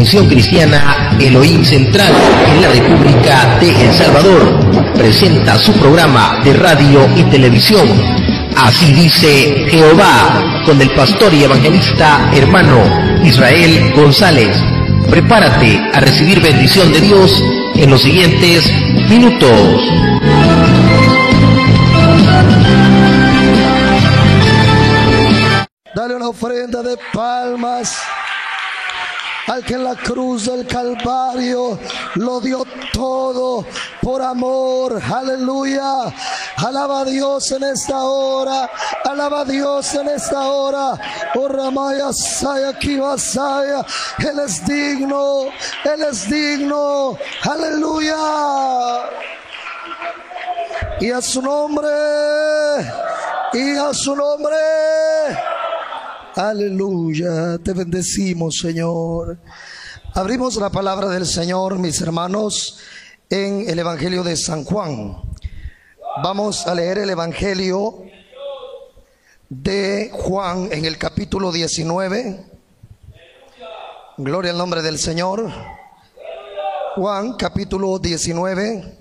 Misión Cristiana Elohim Central en la República de El Salvador presenta su programa de radio y televisión, Así dice Jehová, con el pastor y evangelista hermano Israel González. Prepárate a recibir bendición de Dios en los siguientes minutos. Dale una ofrenda de palmas al que en la cruz del Calvario lo dio todo por amor. Aleluya. Alaba a Dios en esta hora. Alaba a Dios en esta hora. Oh Ramaya Saya Kivasaya. Él es digno. Él es digno. Aleluya. Y a su nombre. Y a su nombre. Aleluya, te bendecimos, Señor. Abrimos la palabra del Señor, mis hermanos, en el Evangelio de San Juan. Vamos a leer el Evangelio de Juan en el capítulo 19. Gloria al nombre del Señor. Juan capítulo 19,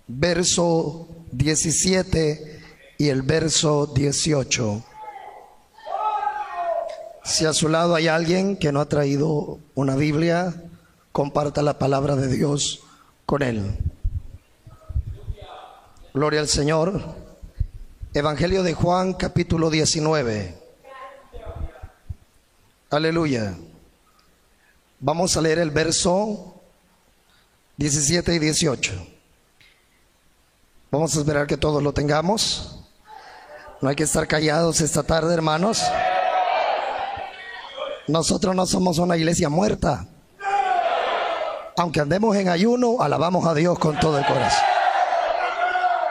verso 17 y el verso 18. Si a su lado hay alguien que no ha traído una Biblia, comparta la palabra de Dios con él. Gloria al Señor. Evangelio de Juan, capítulo 19. Aleluya. Vamos a leer el verso 17 y 18. Vamos a esperar que todos lo tengamos. No hay que estar callados esta tarde, hermanos. Nosotros no somos una iglesia muerta. Aunque andemos en ayuno, alabamos a Dios con todo el corazón.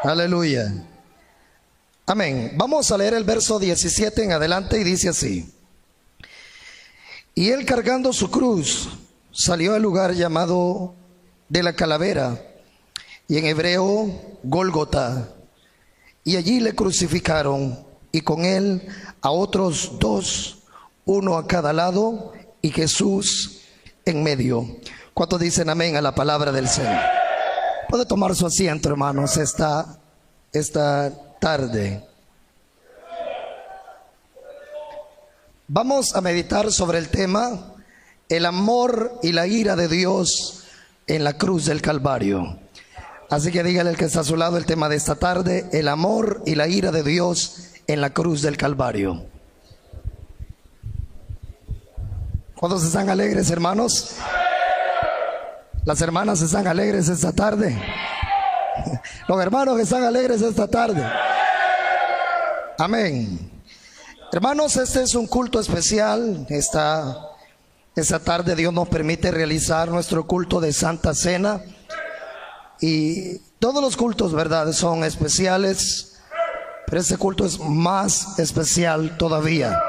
Aleluya. Amén. Vamos a leer el verso 17 en adelante y dice así. Y él, cargando su cruz, salió al lugar llamado de la calavera, y en hebreo Gólgota, y allí le crucificaron, y con él a otros dos, uno a cada lado, y Jesús en medio. ¿Cuántos dicen amén a la palabra del Señor? Puede tomar su asiento, hermanos, esta tarde. Vamos a meditar sobre el tema, el amor y la ira de Dios en la cruz del Calvario. Así que dígale al que está a su lado el tema de esta tarde, el amor y la ira de Dios en la cruz del Calvario. ¿Cuántos están alegres, hermanos? Las hermanas están alegres esta tarde. Los hermanos están alegres esta tarde. Amén. Hermanos, este es un culto especial. Esta tarde Dios nos permite realizar nuestro culto de Santa Cena. Y todos los cultos, ¿verdad?, son especiales. Pero este culto es más especial todavía,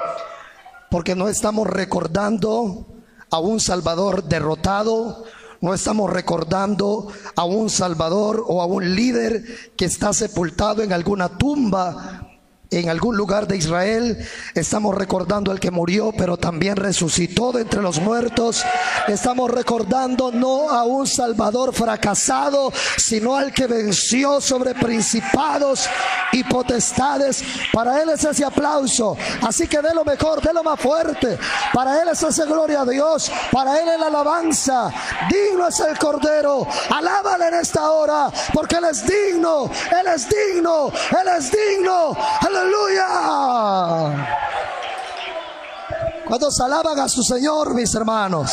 porque no estamos recordando a un Salvador derrotado, no estamos recordando a un Salvador o a un líder que está sepultado en alguna tumba, en algún lugar de Israel. Estamos recordando al que murió pero también resucitó de entre los muertos. Estamos recordando no a un Salvador fracasado, sino al que venció sobre principados y potestades. Para él es ese aplauso, así que dé lo mejor, dé lo más fuerte. Para él es esa gloria a Dios, para él es la alabanza. Digno es el Cordero, alábale en esta hora, porque él es digno, él es digno, él es digno. Aleluya. ¿Cuántos alaban a su Señor, mis hermanos?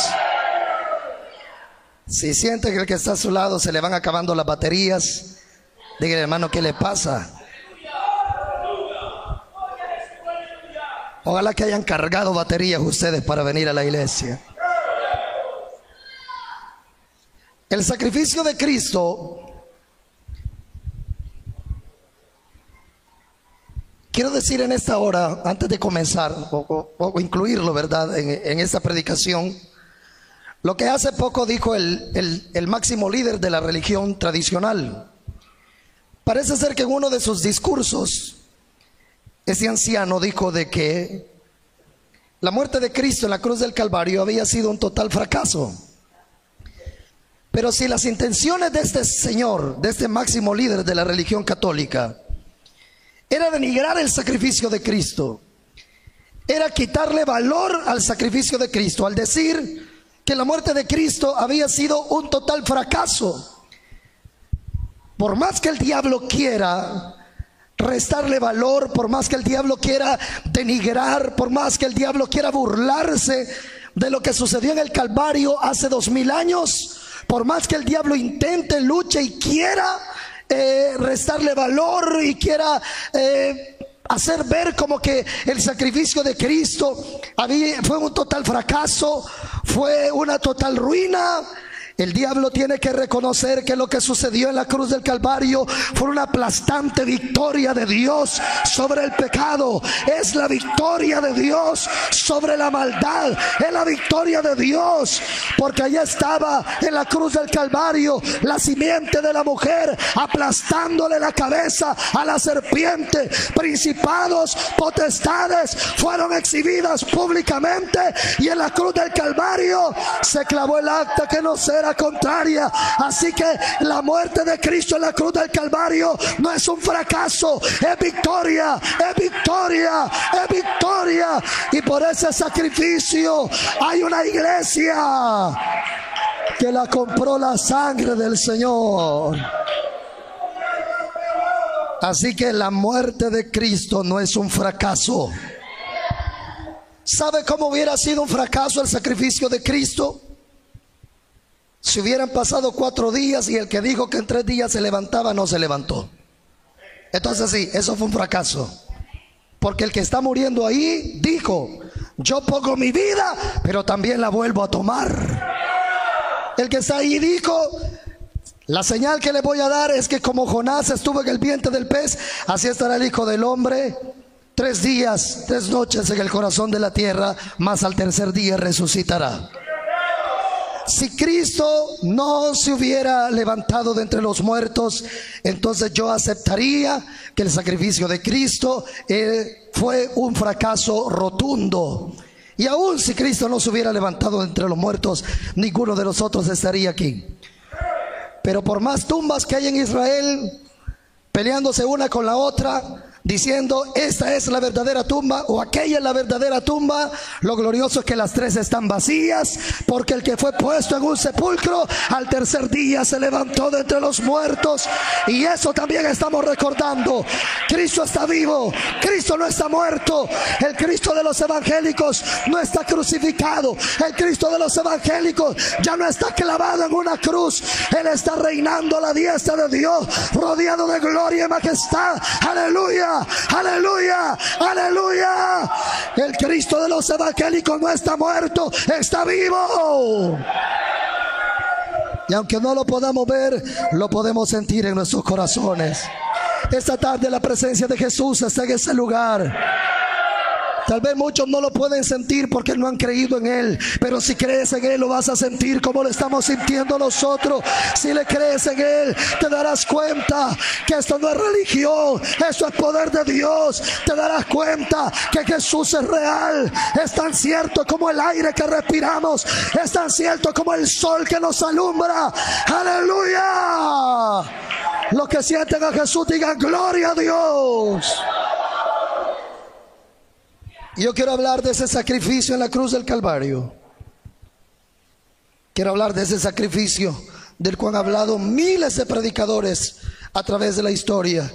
Si siente que el que está a su lado se le van acabando las baterías, dígale, hermano, ¿qué le pasa? Ojalá que hayan cargado baterías ustedes para venir a la iglesia. El sacrificio de Cristo, quiero decir en esta hora, antes de comenzar, o incluirlo, ¿verdad?, en esta predicación, lo que hace poco dijo el máximo líder de la religión tradicional. Parece ser que en uno de sus discursos, ese anciano dijo de que La muerte de Cristo en la cruz del Calvario había sido un total fracaso. Pero si las intenciones de este señor, de este máximo líder de la religión católica, era denigrar el sacrificio de Cristo, era quitarle valor al sacrificio de Cristo, al decir que la muerte de Cristo había sido un total fracaso, por más que el diablo quiera restarle valor, por más que el diablo quiera denigrar, por más que el diablo quiera burlarse de lo que sucedió en el Calvario hace 2000 años, por más que el diablo intente, luche y quiera restarle valor y quiera hacer ver como que el sacrificio de Cristo fue un total fracaso, fue una total ruina, el diablo tiene que reconocer que lo que sucedió en la cruz del Calvario fue una aplastante victoria de Dios sobre el pecado. Es la victoria de Dios sobre la maldad. Es la victoria de Dios, porque allá estaba en la cruz del Calvario la simiente de la mujer, aplastándole la cabeza a la serpiente. Principados, potestades fueron exhibidas públicamente, y en la cruz del Calvario se clavó el acta que no será contraria. Así que la muerte de Cristo en la cruz del Calvario no es un fracaso, es victoria, es victoria, es victoria. Y por ese sacrificio hay una iglesia que la compró la sangre del Señor. Así que la muerte de Cristo no es un fracaso. ¿Sabe cómo hubiera sido un fracaso el sacrificio de Cristo? Si hubieran pasado 4 días y el que dijo que en 3 días se levantaba no se levantó. Entonces sí, eso fue un fracaso. Porque el que está muriendo ahí dijo: yo pongo mi vida, pero también la vuelvo a tomar. El que está ahí dijo: la señal que le voy a dar es que como Jonás estuvo en el vientre del pez, así estará el Hijo del Hombre 3 días, 3 noches en el corazón de la tierra, mas al tercer día resucitará. Si Cristo no se hubiera levantado de entre los muertos, entonces yo aceptaría que el sacrificio de Cristo fue un fracaso rotundo. Y aún si Cristo no se hubiera levantado de entre los muertos, ninguno de nosotros estaría aquí. Pero por más tumbas que hay en Israel, peleándose una con la otra, diciendo esta es la verdadera tumba o aquella es la verdadera tumba, lo glorioso es que las 3 están vacías, porque el que fue puesto en un sepulcro al tercer día se levantó de entre los muertos. Y eso también estamos recordando. Cristo está vivo, Cristo no está muerto. El Cristo de los evangélicos no está crucificado. El Cristo de los evangélicos ya no está clavado en una cruz. Él está reinando a la diestra de Dios, rodeado de gloria y majestad. Aleluya, aleluya, aleluya. El Cristo de los evangélicos no está muerto, está vivo. Y aunque no lo podamos ver, lo podemos sentir en nuestros corazones. Esta tarde la presencia de Jesús está en ese lugar. Tal vez muchos no lo pueden sentir porque no han creído en Él, pero si crees en Él lo vas a sentir como lo estamos sintiendo nosotros. Si le crees en Él, te darás cuenta que esto no es religión, esto es poder de Dios. Te darás cuenta que Jesús es real. Es tan cierto como el aire que respiramos, es tan cierto como el sol que nos alumbra. ¡Aleluya! Los que sienten a Jesús digan gloria a Dios. Yo quiero hablar de ese sacrificio en la cruz del Calvario. Quiero hablar de ese sacrificio del cual han hablado miles de predicadores a través de la historia.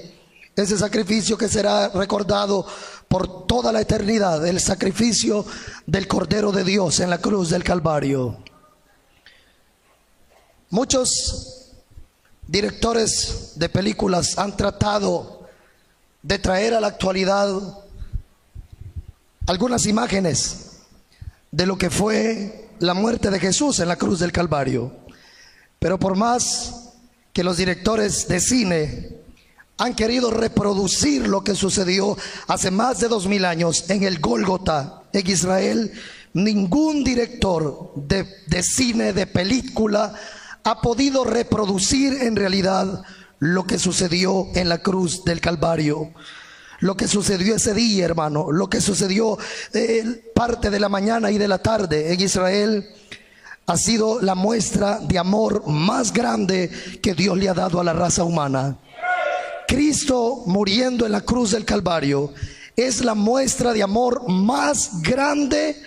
Ese sacrificio que será recordado por toda la eternidad, el sacrificio del Cordero de Dios en la cruz del Calvario. Muchos directores de películas han tratado de traer a la actualidad algunas imágenes de lo que fue la muerte de Jesús en la cruz del Calvario. Pero por más que los directores de cine han querido reproducir lo que sucedió hace más de 2000 años en el Gólgota, en Israel, ningún director de cine, de película, ha podido reproducir en realidad lo que sucedió en la cruz del Calvario. Lo que sucedió ese día, hermano, lo que sucedió parte de la mañana y de la tarde en Israel, ha sido la muestra de amor más grande que Dios le ha dado a la raza humana. Cristo muriendo en la cruz del Calvario es la muestra de amor más grande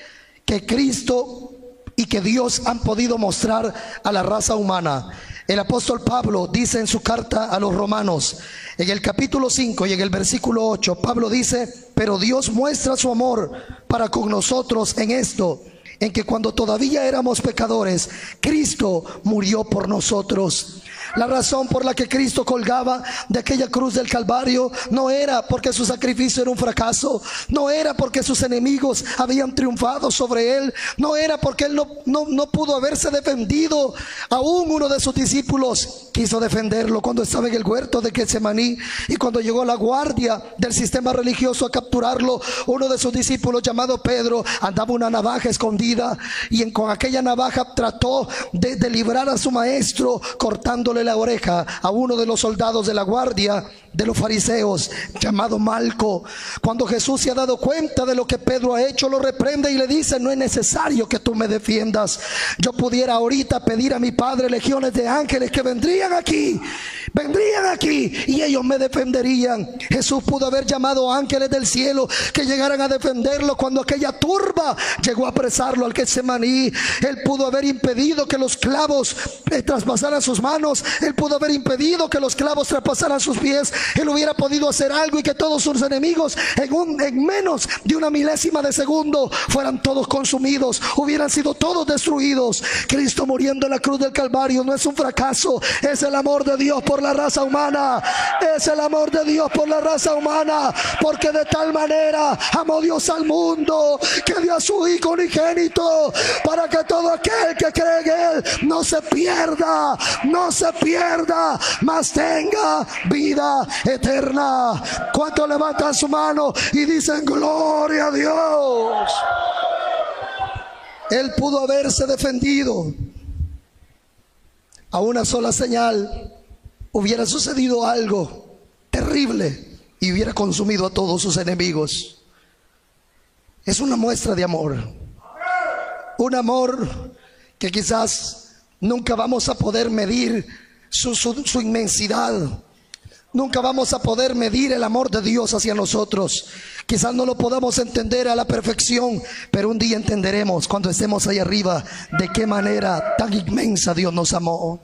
que Cristo y que Dios han podido mostrar a la raza humana. El apóstol Pablo dice en su carta a los Romanos, en el capítulo 5 y en el versículo 8, Pablo dice: pero Dios muestra su amor para con nosotros en esto, en que cuando todavía éramos pecadores, Cristo murió por nosotros. La razón por la que Cristo colgaba de aquella cruz del Calvario no era porque su sacrificio era un fracaso, no era porque sus enemigos habían triunfado sobre él, no era porque él no pudo haberse defendido. Aún uno de sus discípulos quiso defenderlo cuando estaba en el huerto de Getsemaní, y cuando llegó la guardia del sistema religioso a capturarlo, uno de sus discípulos, llamado Pedro, andaba una navaja escondida, y con aquella navaja trató de librar a su maestro, cortándole la oreja a uno de los soldados de la guardia de los fariseos, llamado Malco. Cuando Jesús se ha dado cuenta de lo que Pedro ha hecho, lo reprende y le dice: no es necesario que tú me defiendas. Yo pudiera ahorita pedir a mi Padre legiones de ángeles que vendrían aquí y ellos me defenderían. Jesús pudo haber llamado ángeles del cielo que llegaran a defenderlo cuando aquella turba llegó a apresarlo al Getsemaní. Él pudo haber impedido que los clavos traspasaran sus manos, él pudo haber impedido que los clavos traspasaran sus pies. Él hubiera podido hacer algo y que todos sus enemigos en menos de una milésima de segundo fueran todos consumidos, hubieran sido todos destruidos. Cristo muriendo en la cruz del Calvario no es un fracaso, es el amor de Dios por la raza humana. Es el amor de Dios por la raza humana, porque de tal manera amó Dios al mundo que dio a su Hijo unigénito, para que todo aquel que cree en él no se pierda, mas tenga vida eterna. ¿Cuántos levantan su mano y dicen gloria a Dios? Él pudo haberse defendido. A una sola señal hubiera sucedido algo terrible y hubiera consumido a todos sus enemigos. Es una muestra de amor, un amor que quizás nunca vamos a poder medir su inmensidad. Nunca vamos a poder medir el amor de Dios hacia nosotros. Quizás no lo podamos entender a la perfección, pero un día entenderemos, cuando estemos ahí arriba, de qué manera tan inmensa Dios nos amó.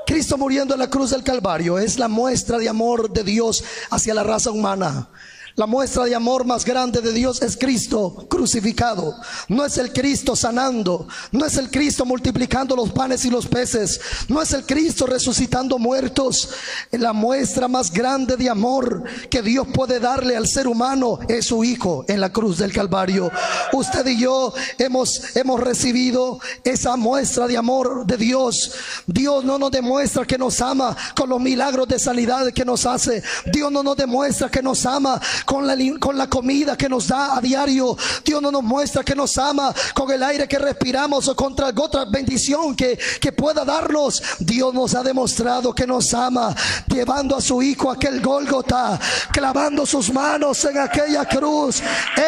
Cristo muriendo en la cruz del Calvario es la muestra de amor de Dios hacia la raza humana. La muestra de amor más grande de Dios es Cristo crucificado. No es el Cristo sanando, no es el Cristo multiplicando los panes y los peces, no es el Cristo resucitando muertos. La muestra más grande de amor que Dios puede darle al ser humano es su Hijo en la cruz del Calvario. Usted y yo hemos recibido esa muestra de amor de Dios. Dios no nos demuestra que nos ama con los milagros de sanidad que nos hace. Dios no nos demuestra que nos ama con la comida que nos da a diario. Dios no nos muestra que nos ama con el aire que respiramos o con otra bendición que pueda darnos. Dios nos ha demostrado que nos ama llevando a su Hijo a aquel Gólgota, clavando sus manos en aquella cruz.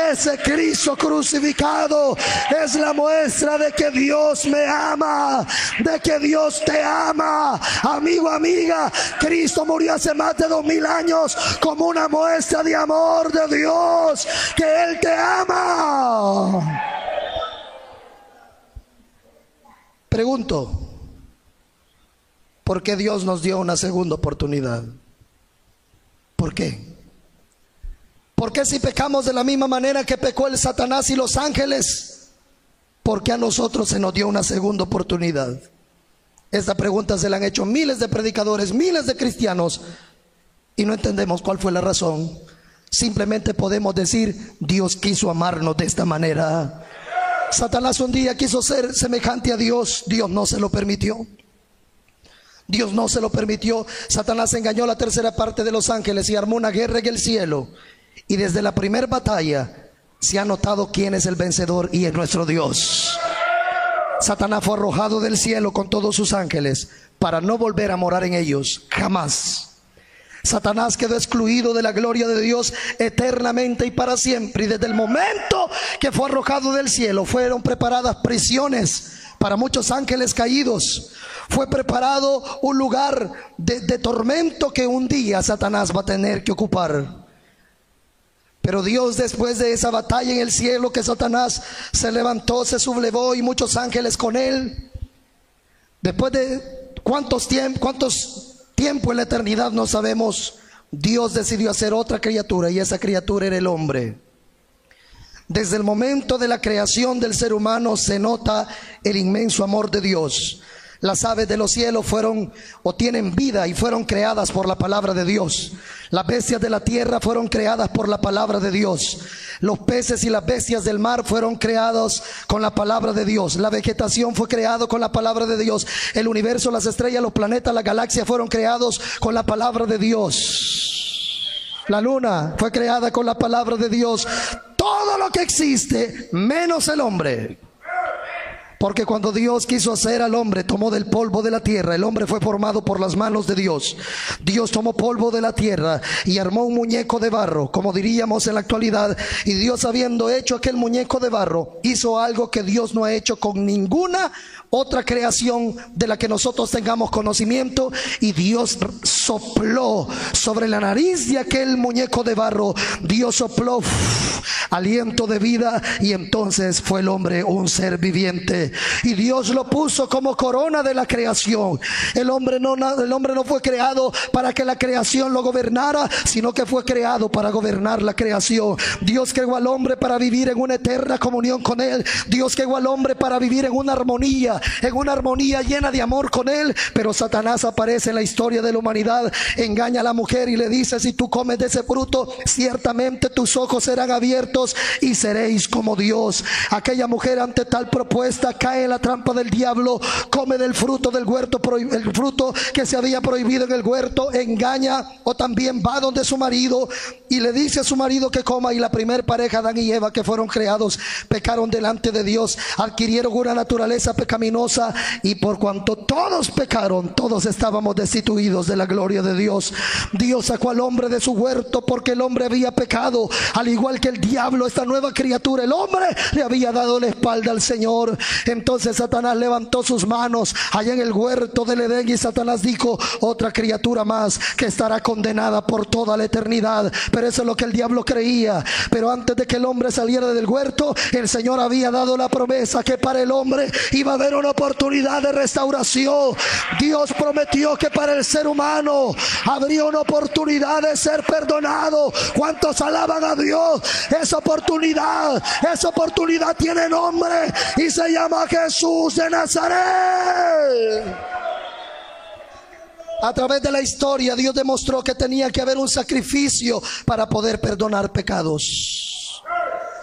Ese Cristo crucificado es la muestra de que Dios me ama, de que Dios te ama. Amigo, amiga, Cristo murió hace más de 2000 años como una muestra de amor de Dios, que Él te ama. Pregunto, ¿por qué Dios nos dio una segunda oportunidad? ¿Por qué? ¿Por qué si pecamos de la misma manera que pecó el Satanás y los ángeles, por qué a nosotros se nos dio una segunda oportunidad? Esta pregunta se la han hecho miles de predicadores, miles de cristianos, y no entendemos cuál fue la razón. Simplemente podemos decir: Dios quiso amarnos de esta manera. Satanás un día quiso ser semejante a Dios. Dios no se lo permitió. Dios no se lo permitió. Satanás engañó a la tercera parte de los ángeles y armó una guerra en el cielo. Y desde la primera batalla se ha notado quién es el vencedor, y es nuestro Dios. Satanás fue arrojado del cielo con todos sus ángeles para no volver a morar en ellos jamás. Satanás quedó excluido de la gloria de Dios eternamente y para siempre. Y desde el momento que fue arrojado del cielo, fueron preparadas prisiones para muchos ángeles caídos. Fue preparado un lugar de tormento que un día Satanás va a tener que ocupar. Pero Dios, después de esa batalla en el cielo, que Satanás se levantó, se sublevó y muchos ángeles con él, después de cuántos tiempo en la eternidad no sabemos, Dios decidió hacer otra criatura, y esa criatura era el hombre. Desde el momento de la creación del ser humano se nota el inmenso amor de Dios. Las aves de los cielos fueron o tienen vida y fueron creadas por la palabra de Dios. Las bestias de la tierra fueron creadas por la palabra de Dios. Los peces y las bestias del mar fueron creados con la palabra de Dios. La vegetación fue creada con la palabra de Dios. El universo, las estrellas, los planetas, las galaxias fueron creados con la palabra de Dios. La luna fue creada con la palabra de Dios. Todo lo que existe, menos el hombre. Porque cuando Dios quiso hacer al hombre, tomó del polvo de la tierra. El hombre fue formado por las manos de Dios. Dios tomó polvo de la tierra y armó un muñeco de barro, como diríamos en la actualidad. Y Dios, habiendo hecho aquel muñeco de barro, hizo algo que Dios no ha hecho con ninguna otra creación de la que nosotros tengamos conocimiento. Y Dios sopló sobre la nariz de aquel muñeco de barro. Dios sopló aliento de vida, y entonces fue el hombre un ser viviente. Y Dios lo puso como corona de la creación. El hombre no fue creado para que la creación lo gobernara, sino que fue creado para gobernar la creación. Dios creó al hombre para vivir en una eterna comunión con él. Dios creó al hombre para vivir en una armonía llena de amor con él. Pero Satanás aparece en la historia de la humanidad, engaña a la mujer y le dice: si tú comes de ese fruto, ciertamente tus ojos serán abiertos y seréis como Dios. Aquella mujer, ante tal propuesta, cae en la trampa del diablo, come del fruto del huerto, el fruto que se había prohibido en el huerto, engaña, o también va donde su marido y le dice a su marido que coma. Y la primer pareja, Adán y Eva, que fueron creados, pecaron delante de Dios, adquirieron una naturaleza pecaminosa, y por cuanto todos pecaron, todos estábamos destituidos de la gloria de Dios. Dios sacó al hombre de su huerto porque el hombre había pecado, al igual que el diablo, esta nueva criatura. El hombre le había dado la espalda al Señor. Entonces Satanás levantó sus manos allá en el huerto del Edén, y Satanás dijo: otra criatura más que estará condenada por toda la eternidad. Pero eso es lo que el diablo creía. Pero antes de que el hombre saliera del huerto, el Señor había dado la promesa que para el hombre iba a haber una oportunidad de restauración. Dios prometió que para el ser humano habría una oportunidad de ser perdonado. ¿Cuántos alaban a Dios? Esa oportunidad tiene nombre y se llama Jesús de Nazaret. A través de la historia, Dios demostró que tenía que haber un sacrificio para poder perdonar pecados.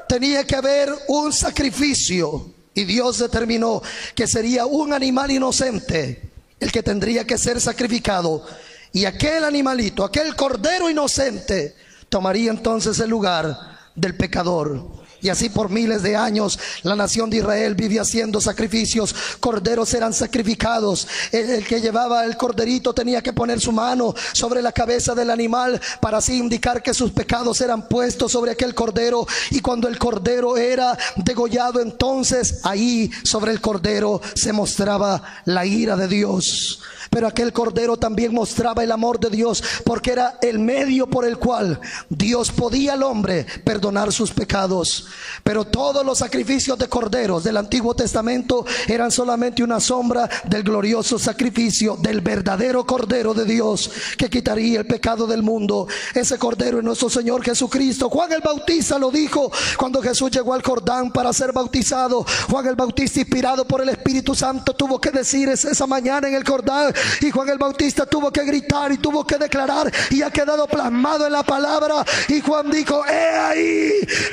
Tenía que haber un sacrificio, y Dios determinó que sería un animal inocente el que tendría que ser sacrificado. Y aquel animalito, aquel cordero inocente, tomaría entonces el lugar del pecador. Y así por miles de años la nación de Israel vivía haciendo sacrificios. Corderos eran sacrificados. El que llevaba el corderito tenía que poner su mano sobre la cabeza del animal para así indicar que sus pecados eran puestos sobre aquel cordero. Y cuando el cordero era degollado, entonces ahí sobre el cordero se mostraba la ira de Dios. Pero aquel cordero también mostraba el amor de Dios, porque era el medio por el cual Dios podía al hombre perdonar sus pecados. Pero todos los sacrificios de corderos del Antiguo Testamento eran solamente una sombra del glorioso sacrificio del verdadero Cordero de Dios, que quitaría el pecado del mundo. Ese cordero es nuestro Señor Jesucristo. Juan el Bautista lo dijo cuando Jesús llegó al Jordán para ser bautizado. Juan el Bautista, inspirado por el Espíritu Santo, tuvo que decir esa mañana en el Jordán. Y Juan el Bautista tuvo que gritar y tuvo que declarar, y ha quedado plasmado en la palabra. Y Juan dijo: he ahí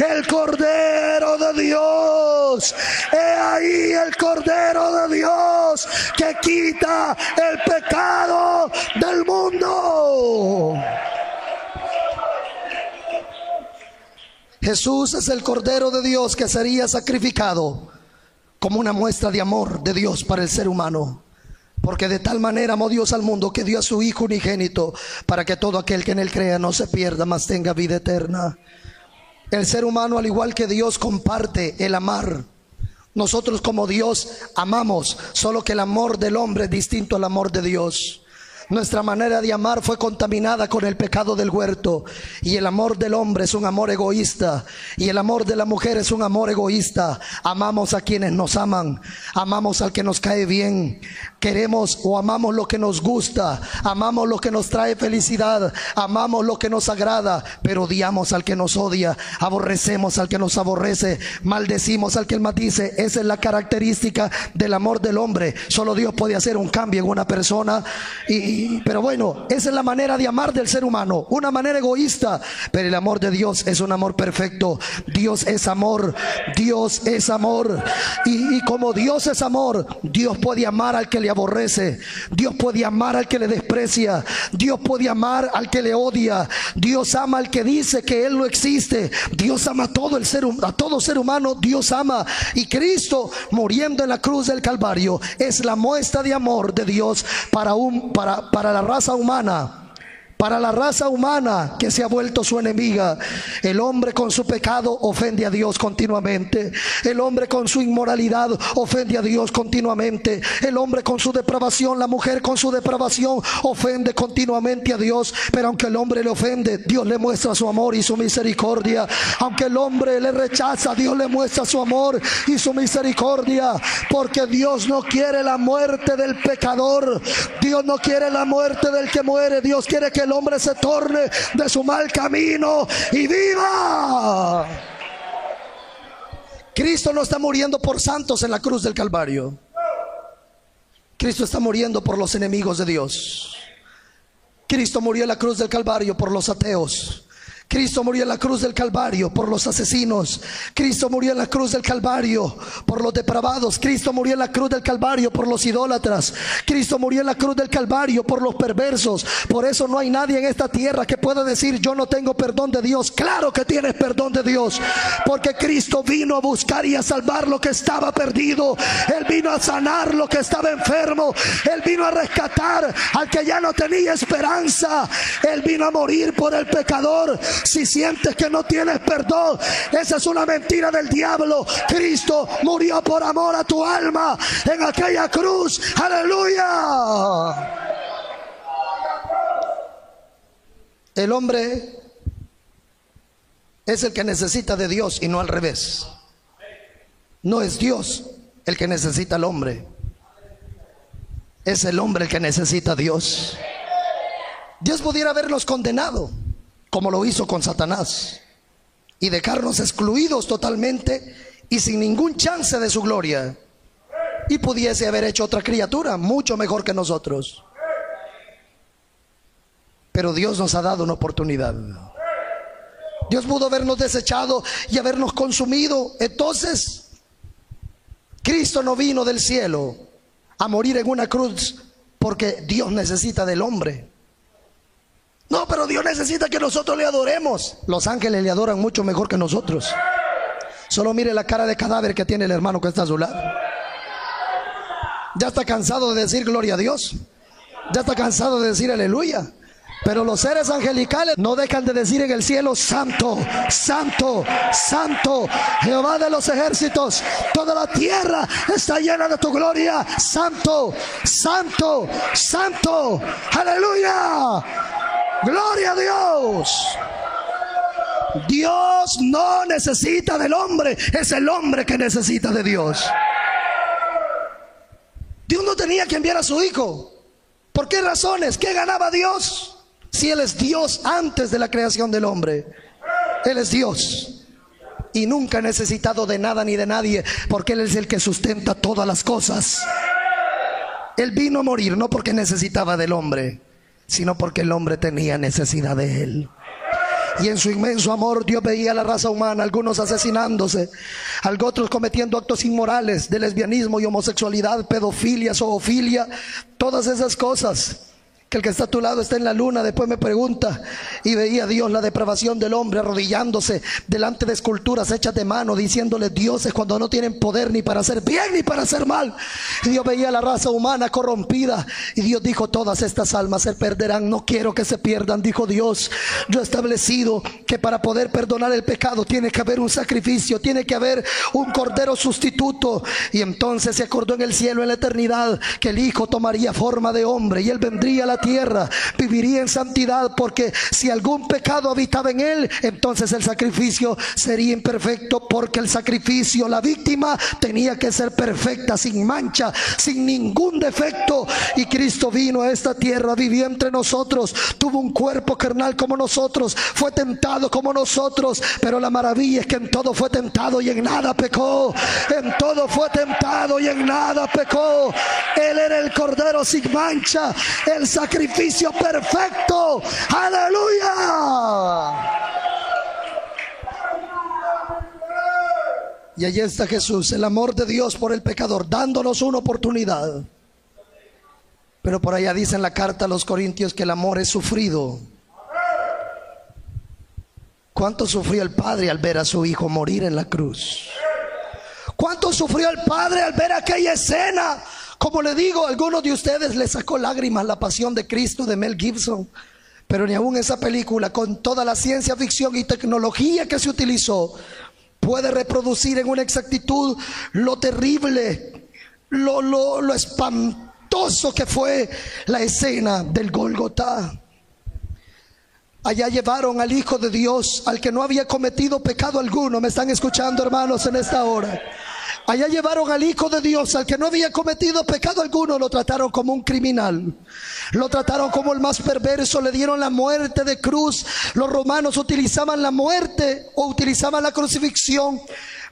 el Cordero de Dios, he ahí el Cordero de Dios que quita el pecado del mundo. Jesús es el Cordero de Dios que sería sacrificado como una muestra de amor de Dios para el ser humano. Porque de tal manera amó Dios al mundo que dio a su Hijo unigénito, para que todo aquel que en él crea no se pierda, mas tenga vida eterna. El ser humano, al igual que Dios, comparte el amar. Nosotros como Dios amamos, solo que el amor del hombre es distinto al amor de Dios. Nuestra manera de amar fue contaminada con el pecado del huerto. Y el amor del hombre es un amor egoísta, y el amor de la mujer es un amor egoísta. Amamos a quienes nos aman, amamos al que nos cae bien, queremos o amamos lo que nos gusta, amamos lo que nos trae felicidad, amamos lo que nos agrada, pero odiamos al que nos odia, aborrecemos al que nos aborrece, maldecimos al que maldice. Esa es la característica del amor del hombre. Solo Dios puede hacer un cambio en una persona. Pero bueno, esa es la manera de amar del ser humano, una manera egoísta. Pero el amor de Dios es un amor perfecto. Dios es amor, Dios es amor. Y como Dios es amor, Dios puede amar al que le aborrece, Dios puede amar al que le desprecia, Dios puede amar al que le odia. Dios ama al que dice que Él no existe. Dios ama a todo ser humano, Dios ama. Y Cristo, muriendo en la cruz del Calvario, es la muestra de amor de Dios para la raza humana. Para la raza humana que se ha vuelto su enemiga. El hombre con su pecado ofende a Dios continuamente. El hombre con su inmoralidad ofende a Dios continuamente. El hombre con su depravación, la mujer con su depravación ofende continuamente a Dios. Pero aunque el hombre le ofende, Dios le muestra su amor y su misericordia. Aunque el hombre le rechaza, Dios le muestra su amor y su misericordia. Porque Dios no quiere la muerte del pecador. Dios no quiere la muerte del que muere. Dios quiere que el hombre se torne de su mal camino y viva. Cristo no está muriendo por santos en la cruz del Calvario. Cristo está muriendo por los enemigos de Dios. Cristo murió en la cruz del Calvario por los ateos. Cristo murió en la cruz del Calvario por los asesinos. Cristo murió en la cruz del Calvario por los depravados. Cristo murió en la cruz del Calvario por los idólatras. Cristo murió en la cruz del Calvario por los perversos. Por eso no hay nadie en esta tierra que pueda decir: yo no tengo perdón de Dios. Claro que tienes perdón de Dios, porque Cristo vino a buscar y a salvar lo que estaba perdido. Él vino a sanar lo que estaba enfermo. Él vino a rescatar al que ya no tenía esperanza. Él vino a morir por el pecador. Si sientes que no tienes perdón, esa es una mentira del diablo. Cristo murió por amor a tu alma en aquella cruz. ¡Aleluya! El hombre es el que necesita de Dios y no al revés. No es Dios el que necesita al hombre, es el hombre el que necesita a Dios. Dios pudiera habernos condenado, como lo hizo con Satanás, y dejarnos excluidos totalmente y sin ningún chance de su gloria, y pudiese haber hecho otra criatura mucho mejor que nosotros. Pero Dios nos ha dado una oportunidad. Dios pudo habernos desechado y habernos consumido. Entonces Cristo no vino del cielo a morir en una cruz porque Dios necesita del hombre. No, pero Dios necesita que nosotros le adoremos. Los ángeles le adoran mucho mejor que nosotros. Solo mire la cara de cadáver que tiene el hermano que está a su lado. Ya está cansado de decir gloria a Dios. Ya está cansado de decir aleluya. Pero los seres angelicales no dejan de decir en el cielo: santo, santo, santo, Jehová de los ejércitos. Toda la tierra está llena de tu gloria. Santo, santo, santo. Aleluya. Gloria a Dios. Dios no necesita del hombre, es el hombre que necesita de Dios. Dios no tenía que enviar a su hijo. ¿Por qué razones? ¿Qué ganaba Dios? Si Él es Dios antes de la creación del hombre. Él es Dios y nunca ha necesitado de nada ni de nadie, porque Él es el que sustenta todas las cosas. Él vino a morir no porque necesitaba del hombre, sino porque el hombre tenía necesidad de Él. Y en su inmenso amor Dios veía a la raza humana, algunos asesinándose, otros cometiendo actos inmorales de lesbianismo y homosexualidad, pedofilia, zoofilia, todas esas cosas. que el que está a tu lado está en la luna. Después me pregunta, y veía a Dios la depravación del hombre arrodillándose delante de esculturas hechas de mano, diciéndole dioses cuando no tienen poder ni para hacer bien ni para hacer mal. Y Dios veía a la raza humana corrompida, y Dios dijo, todas estas almas se perderán, no quiero que se pierdan, dijo Dios. Yo he establecido que para poder perdonar el pecado tiene que haber un sacrificio, tiene que haber un cordero sustituto. Y entonces se acordó en el cielo, en la eternidad, que el Hijo tomaría forma de hombre y Él vendría a la tierra, viviría en santidad, porque si algún pecado habitaba en Él, entonces el sacrificio sería imperfecto, porque el sacrificio, la víctima, tenía que ser perfecta, sin mancha, sin ningún defecto. Y Cristo vino a esta tierra, vivió entre nosotros, tuvo un cuerpo carnal como nosotros, fue tentado como nosotros, pero la maravilla es que en todo fue tentado y en nada pecó. En todo fue tentado y en nada pecó. Él era el cordero sin mancha, el sacrificio perfecto. ¡Aleluya! Y allí está Jesús, el amor de Dios por el pecador, dándonos una oportunidad. Pero por allá dice en la carta a los Corintios que el amor es sufrido. ¿Cuánto sufrió el Padre al ver a su Hijo morir en la cruz? ¿Cuánto sufrió el Padre al ver aquella escena? Como le digo, a algunos de ustedes les sacó lágrimas La Pasión de Cristo de Mel Gibson. Pero ni aún esa película, con toda la ciencia ficción y tecnología que se utilizó, puede reproducir en una exactitud lo terrible, lo espantoso que fue la escena del Gólgota. Allá llevaron al Hijo de Dios, al que no había cometido pecado alguno. ¿Me están escuchando, hermanos, en esta hora? Allá llevaron al Hijo de Dios, al que no había cometido pecado alguno. Lo trataron como un criminal, lo trataron como el más perverso, le dieron la muerte de cruz. Los romanos utilizaban la muerte o utilizaban la crucifixión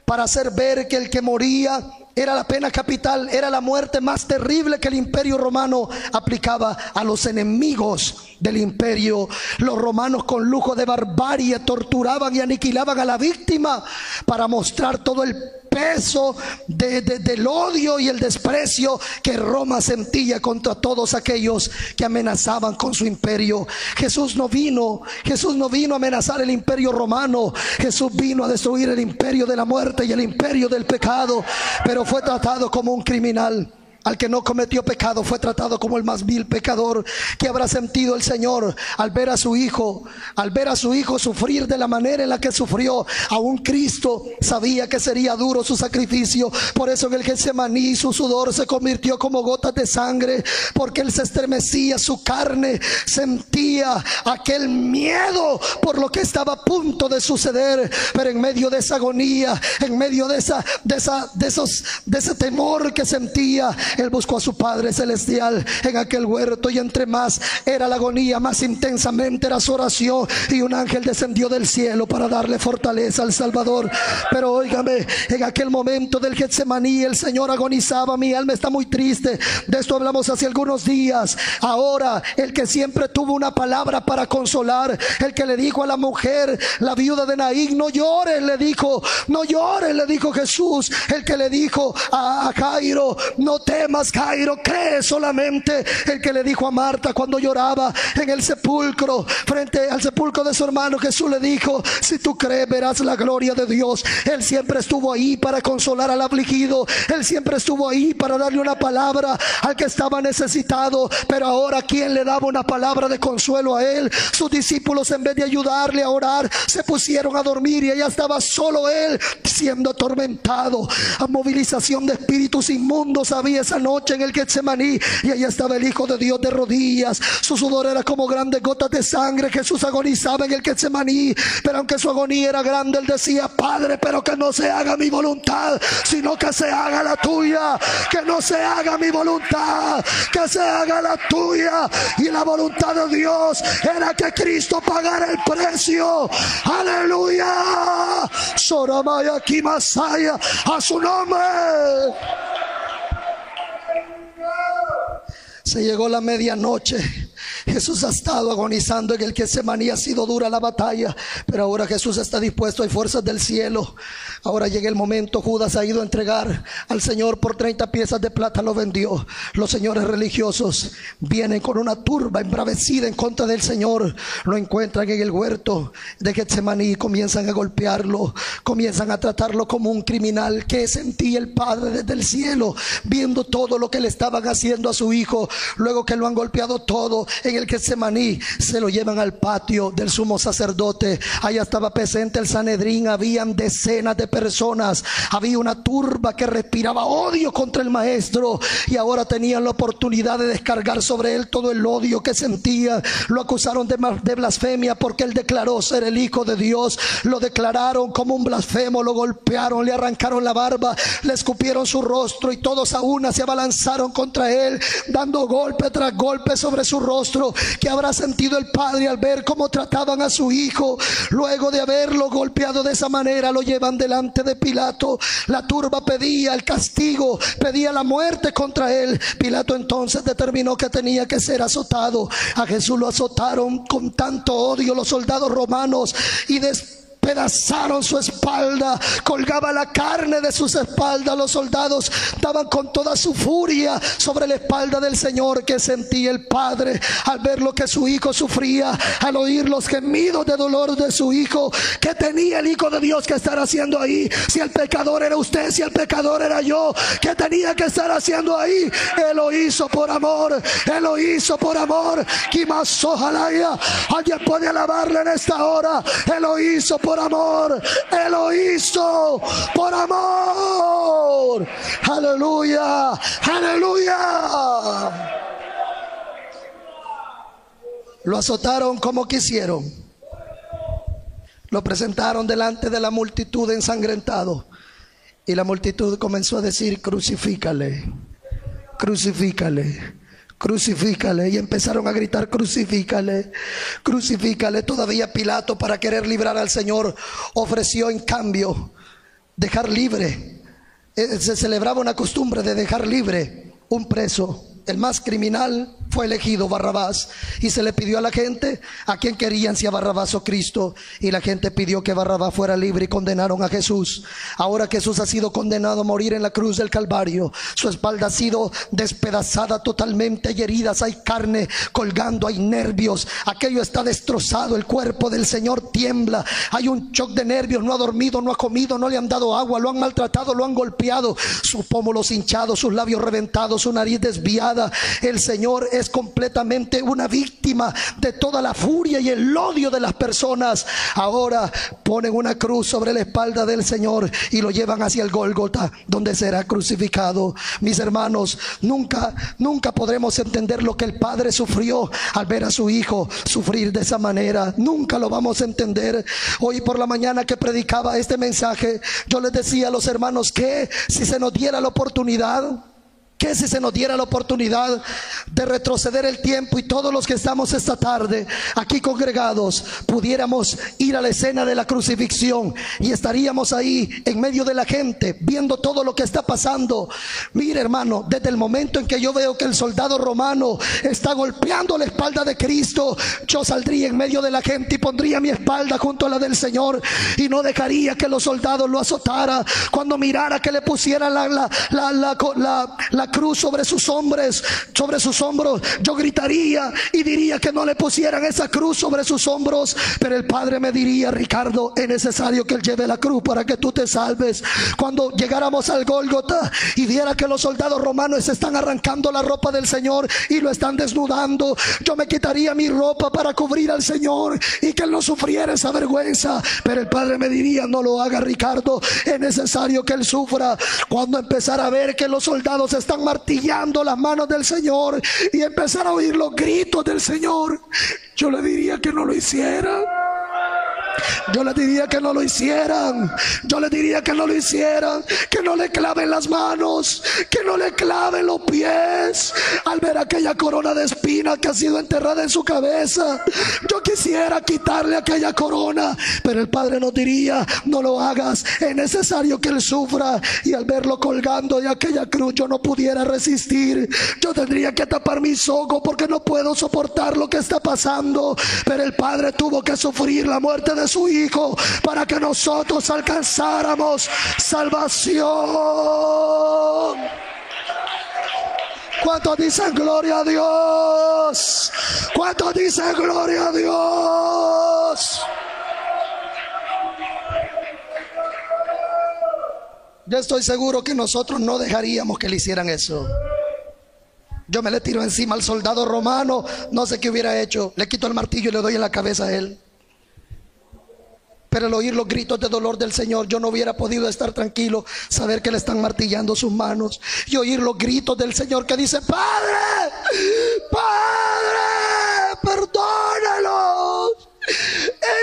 para hacer ver que el que moría era la pena capital, era la muerte más terrible que el imperio romano aplicaba a los enemigos del imperio. Los romanos, con lujo de barbarie, torturaban y aniquilaban a la víctima para mostrar todo el peso del odio y el desprecio que Roma sentía contra todos aquellos que amenazaban con su imperio. Jesús no vino a amenazar el imperio romano. Jesús vino a destruir el imperio de la muerte y el imperio del pecado, pero fue tratado como un criminal. Al que no cometió pecado fue tratado como el más vil pecador. ¿Qué habrá sentido el Señor al ver a su Hijo sufrir de la manera en la que sufrió? Aún Cristo sabía que sería duro su sacrificio. Por eso en el Getsemaní su sudor se convirtió como gotas de sangre, porque Él se estremecía, su carne sentía aquel miedo por lo que estaba a punto de suceder. Pero en medio de esa agonía, en medio de ese temor que sentía, Él buscó a su Padre Celestial en aquel huerto, y entre más era la agonía, más intensamente era su oración, y un ángel descendió del cielo para darle fortaleza al Salvador. Pero óigame, en aquel momento del Getsemaní el Señor agonizaba. Mi alma está muy triste. De esto hablamos hace algunos días. Ahora, el que siempre tuvo una palabra para consolar, el que le dijo a la mujer, la viuda de Naín, no llores, le dijo, no llores, le dijo Jesús. El que le dijo a Jairo, no temas, Jairo, cree solamente. El que le dijo a Marta cuando lloraba en el sepulcro, frente al sepulcro de su hermano, Jesús le dijo, si tú crees verás la gloria de Dios. Él siempre estuvo ahí para consolar al afligido. Él siempre estuvo ahí para darle una palabra al que estaba necesitado. Pero ahora, ¿quién le daba una palabra de consuelo a él? Sus discípulos, en vez de ayudarle a orar, se pusieron a dormir, y allá estaba solo él siendo atormentado. A movilización de espíritus inmundos había esa noche en el Getsemaní, y allá estaba el Hijo de Dios de rodillas. Su sudor era como grandes gotas de sangre. Jesús agonizaba en el Getsemaní, pero aunque su agonía era grande, él decía, Padre, pero que no se haga mi voluntad, sino que se haga la tuya. Que no se haga mi voluntad, que se haga la tuya. Y la voluntad de Dios era que Cristo pagara el precio. Aleluya. Soramaya Kimasaya, a su nombre. Se llegó la medianoche Jesús ha estado agonizando en el Getsemaní, ha sido dura la batalla, pero ahora Jesús está dispuesto, hay fuerzas del cielo. Ahora llega el momento, Judas ha ido a entregar al Señor por 30 piezas de plata, lo vendió. Los señores religiosos vienen con una turba embravecida en contra del Señor, lo encuentran en el huerto de Getsemaní, comienzan a golpearlo, comienzan a tratarlo como un criminal. ¿Qué sentía el Padre desde el cielo viendo todo lo que le estaban haciendo a su hijo? Luego que lo han golpeado todo en el Getsemaní, se lo llevan al patio del sumo sacerdote. Allá estaba presente el Sanedrín, habían decenas de personas, había una turba que respiraba odio contra el maestro, y ahora tenían la oportunidad de descargar sobre él todo el odio que sentía. Lo acusaron de blasfemia porque él declaró ser el Hijo de Dios, lo declararon como un blasfemo, lo golpearon, le arrancaron la barba, le escupieron su rostro, y todos a una se abalanzaron contra él, dando golpe tras golpe sobre su rostro. ¿Qué habrá sentido el Padre al ver cómo trataban a su hijo? Luego de haberlo golpeado de esa manera, lo llevan delante de Pilato. La turba pedía el castigo, pedía la muerte contra él. Pilato entonces determinó que tenía que ser azotado. A Jesús lo azotaron con tanto odio los soldados romanos y despedazaron su espalda, colgaba la carne de sus espaldas. Los soldados daban con toda su furia sobre la espalda del Señor. Que sentía el Padre al ver lo que su hijo sufría, al oír los gemidos de dolor de su hijo? ¿Qué tenía el Hijo de Dios que estar haciendo ahí? Si el pecador era usted, si el pecador era yo, ¿qué tenía que estar haciendo ahí? Él lo hizo por amor, él lo hizo por amor. ¿Qué más? Ojalá alguien puede alabarle en esta hora. Él lo hizo por amor, él lo hizo por amor. Aleluya, aleluya. Lo azotaron como quisieron, lo presentaron delante de la multitud ensangrentado, y la multitud comenzó a decir: crucifícale, crucifícale, crucifícale. Y empezaron a gritar: crucifícale, crucifícale. Todavía Pilato, para querer librar al Señor, ofreció en cambio dejar libre. Se celebraba una costumbre de dejar libre un preso. El más criminal fue elegido, Barrabás, y se le pidió a la gente a quién querían, si a Barrabás o Cristo, y la gente pidió que Barrabás fuera libre y condenaron a Jesús. Ahora Jesús ha sido condenado a morir en la cruz del Calvario. Su espalda ha sido despedazada totalmente, hay heridas, hay carne colgando, hay nervios, aquello está destrozado. El cuerpo del Señor tiembla, hay un shock de nervios, no ha dormido, no ha comido, no le han dado agua, lo han maltratado, lo han golpeado, sus pómulos hinchados, sus labios reventados, su nariz desviada. El Señor es completamente una víctima de toda la furia y el odio de las personas. Ahora ponen una cruz sobre la espalda del Señor y lo llevan hacia el Gólgota, donde será crucificado. Mis hermanos, nunca podremos entender lo que el Padre sufrió al ver a su Hijo sufrir de esa manera. Nunca lo vamos a entender. Hoy por la mañana que predicaba este mensaje, yo les decía a los hermanos que si se nos diera la oportunidad, que si se nos diera la oportunidad de retroceder el tiempo, y todos los que estamos esta tarde aquí congregados pudiéramos ir a la escena de la crucifixión y estaríamos ahí en medio de la gente viendo todo lo que está pasando. Mire, hermano, desde el momento en que yo veo que el soldado romano está golpeando la espalda de Cristo, yo saldría en medio de la gente y pondría mi espalda junto a la del Señor y no dejaría que los soldados lo azotaran. Cuando mirara que le pusieran la cruz sobre sus hombros, yo gritaría y diría que no le pusieran esa cruz sobre sus hombros. Pero el Padre me diría: Ricardo, es necesario que Él lleve la cruz para que tú te salves. Cuando llegáramos al Gólgota y viera que los soldados romanos están arrancando la ropa del Señor y lo están desnudando, yo me quitaría mi ropa para cubrir al Señor y que Él no sufriera esa vergüenza. Pero el Padre me diría: no lo haga, Ricardo, es necesario que Él sufra. Cuando empezara a ver que los soldados están martillando las manos del Señor y empezar a oír los gritos del Señor, yo le diría que no lo hiciera. Yo le diría que no lo hicieran. Yo le diría que no lo hicieran, que no le claven las manos, que no le claven los pies. Al ver aquella corona de espinas que ha sido enterrada en su cabeza, yo quisiera quitarle aquella corona, pero el Padre nos diría: no lo hagas, es necesario que Él sufra. Y al verlo colgando de aquella cruz, yo no pudiera resistir. Yo tendría que tapar mis ojos porque no puedo soportar lo que está pasando. Pero el Padre tuvo que sufrir la muerte de su Hijo para que nosotros alcanzáramos salvación. ¿Cuántos dicen gloria a Dios? ¿Cuántos dicen gloria a Dios? Yo estoy seguro que nosotros no dejaríamos que le hicieran eso. Yo me le tiro encima al soldado romano, no sé qué hubiera hecho. Le quito el martillo y le doy en la cabeza a él. Pero al oír los gritos de dolor del Señor, yo no hubiera podido estar tranquilo, saber que le están martillando sus manos, y oír los gritos del Señor que dice: Padre, Padre, perdónalos,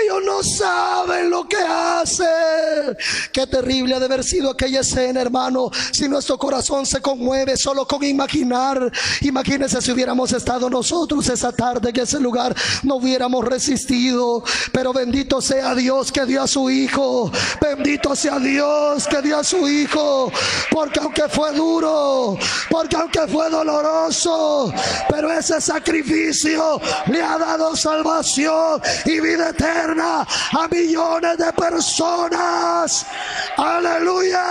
ellos no saben lo que hacen. Qué terrible ha de haber sido aquella escena, hermano. Si nuestro corazón se conmueve solo con imaginar, imagínense si hubiéramos estado nosotros esa tarde en ese lugar, no hubiéramos resistido. Pero bendito sea Dios que dio a su Hijo, bendito sea Dios que dio a su Hijo, porque aunque fue duro, porque aunque fue doloroso, pero ese sacrificio le ha dado salvación y vida eterna a millones de personas. Aleluya.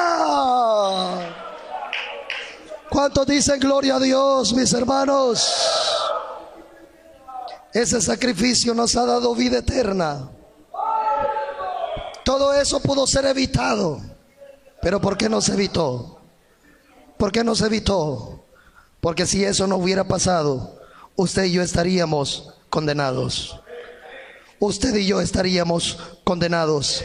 ¿Cuántos dicen gloria a Dios, mis hermanos? Ese sacrificio nos ha dado vida eterna. Todo eso pudo ser evitado, pero ¿por qué no se evitó? ¿Por qué no se evitó? Porque si eso no hubiera pasado, usted y yo estaríamos condenados. Usted y yo estaríamos condenados.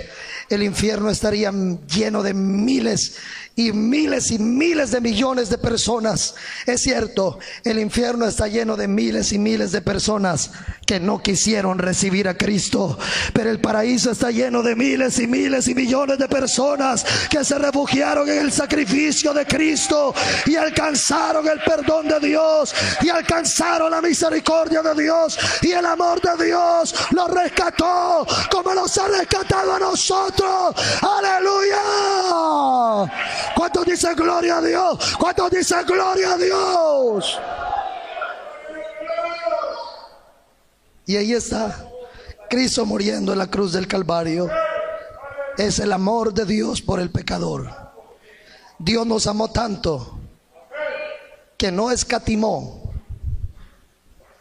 El infierno estaría lleno de miles y miles y miles de millones de personas. Es cierto, el infierno está lleno de miles y miles de personas que no quisieron recibir a Cristo, pero el paraíso está lleno de miles y miles y millones de personas que se refugiaron en el sacrificio de Cristo y alcanzaron el perdón de Dios, y alcanzaron la misericordia de Dios, y el amor de Dios los rescató como nos ha rescatado a nosotros. ¡Aleluya! ¿Cuántos dicen gloria a Dios? ¿Cuántos dicen gloria a Dios? Y ahí está Cristo muriendo en la cruz del Calvario. Es el amor de Dios por el pecador. Dios nos amó tanto que no escatimó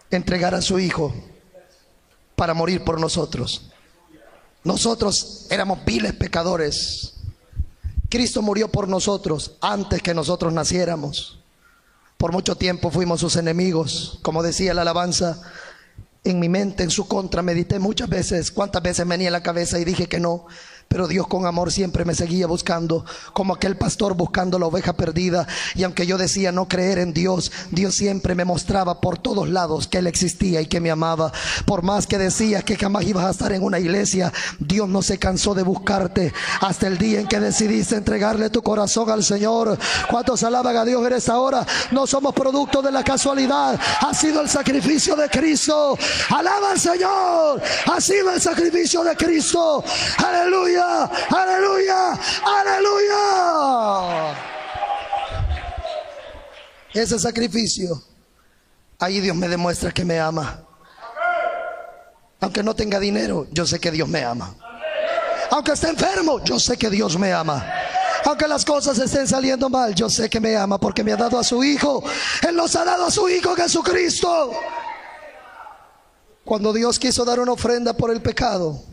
entregar a su Hijo para morir por nosotros. Nosotros éramos viles pecadores. Cristo murió por nosotros antes que nosotros naciéramos. Por mucho tiempo fuimos sus enemigos. Como decía la alabanza, en mi mente en su contra medité muchas veces. Cuántas veces me venía a la cabeza y dije que no, pero Dios con amor siempre me seguía buscando, como aquel pastor buscando la oveja perdida. Y aunque yo decía no creer en Dios, Dios siempre me mostraba por todos lados que Él existía y que me amaba. Por más que decías que jamás ibas a estar en una iglesia, Dios no se cansó de buscarte hasta el día en que decidiste entregarle tu corazón al Señor. ¿Cuántos alaban a Dios en esta hora? No somos producto de la casualidad, ha sido el sacrificio de Cristo. Alaba al Señor, ha sido el sacrificio de Cristo. Aleluya. Aleluya, aleluya. Ese sacrificio, ahí Dios me demuestra que me ama. Aunque no tenga dinero, yo sé que Dios me ama. Aunque esté enfermo, yo sé que Dios me ama. Aunque las cosas estén saliendo mal, yo sé que me ama porque me ha dado a su Hijo. Él nos ha dado a su Hijo Jesucristo. Cuando Dios quiso dar una ofrenda por el pecado,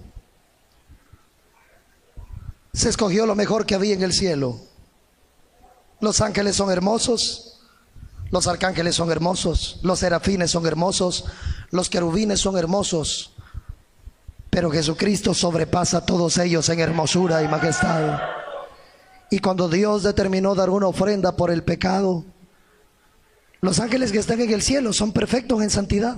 se escogió lo mejor que había en el cielo. Los ángeles son hermosos, los arcángeles son hermosos, los serafines son hermosos, los querubines son hermosos, pero Jesucristo sobrepasa a todos ellos en hermosura y majestad. Y cuando Dios determinó dar una ofrenda por el pecado, los ángeles que están en el cielo son perfectos en santidad.